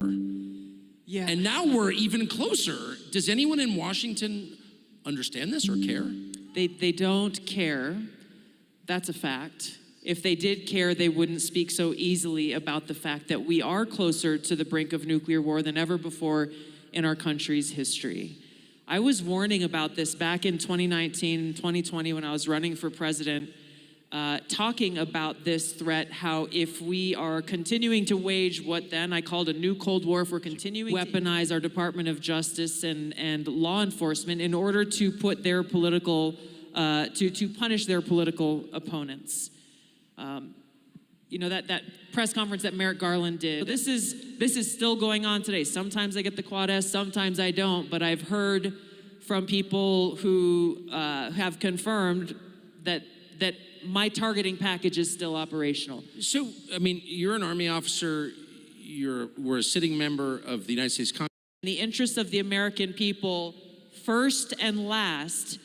war. Yeah. And now we're even closer. Does anyone in Washington understand this or care? They don't care. That's a fact. If they did care, they wouldn't speak so easily about the fact that we are closer to the brink of nuclear war than ever before in our country's history. I was warning about this back in 2019, 2020 when I was running for president, talking about this threat, how if we are continuing to wage what then I called a new Cold War, if we're continuing to weaponize our Department of Justice and law enforcement in order to put their political, to punish their political opponents. You know, that press conference that Merrick Garland did, this is still going on today. Sometimes I get the Quad S, sometimes I don't, but I've heard from people who have confirmed that my targeting package is still operational. So, I mean, you're an Army officer, we're a sitting member of the United States Congress. In the interest of the American people, first and last,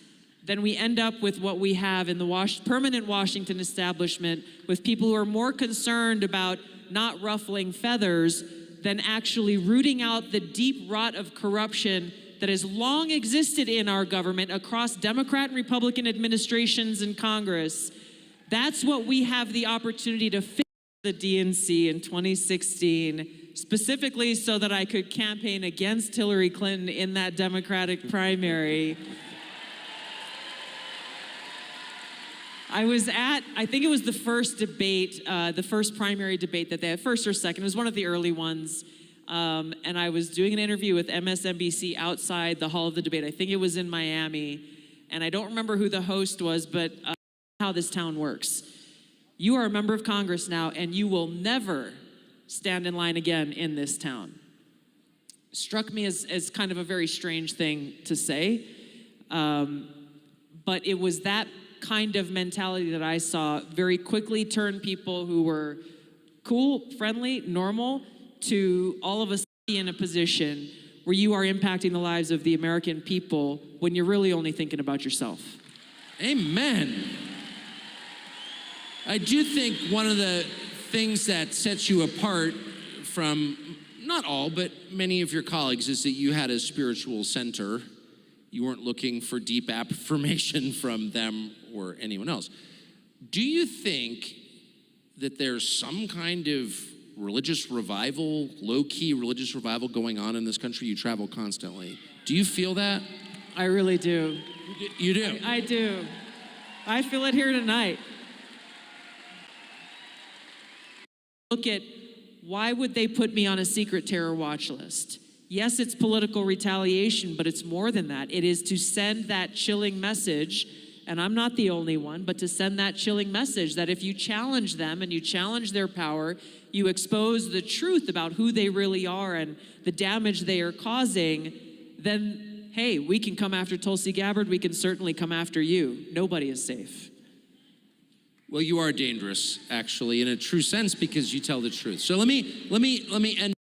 then we end up with what we have in the permanent Washington establishment, with people who are more concerned about not ruffling feathers than actually rooting out the deep rot of corruption that has long existed in our government across Democrat and Republican administrations in Congress. That's what we have the opportunity to fix the DNC in 2016, specifically so that I could campaign against Hillary Clinton in that Democratic primary. I was at, I think it was the first debate, the first primary debate that they had, first or second, it was one of the early ones. And I was doing an interview with MSNBC outside the hall of the debate. I think it was in Miami. And I don't remember who the host was, but how this town works. You are a member of Congress now, and you will never stand in line again in this town. Struck me as kind of a very strange thing to say. But it was that kind of mentality that I saw very quickly turn people who were cool, friendly, normal, to all of us in a position where you are impacting the lives of the American people when you're really only thinking about yourself. Amen. I do think one of the things that sets you apart from not all, but many of your colleagues is that you had a spiritual center. You weren't looking for deep affirmation from them or anyone else. Do you think that there's some kind of religious revival, low-key religious revival going on in this country? You travel constantly. Do you feel that? I really do. You do? I do. I feel it here tonight. Look at, why would they put me on a secret terror watch list? Yes, it's political retaliation, but it's more than that. It is to send that chilling message, and I'm not the only one, but to send that chilling message that if you challenge them and you challenge their power, you expose the truth about who they really are and the damage they are causing, then, hey, we can come after Tulsi Gabbard, we can certainly come after you. Nobody is safe. Well, you are dangerous, actually, in a true sense, because you tell the truth. So let me end.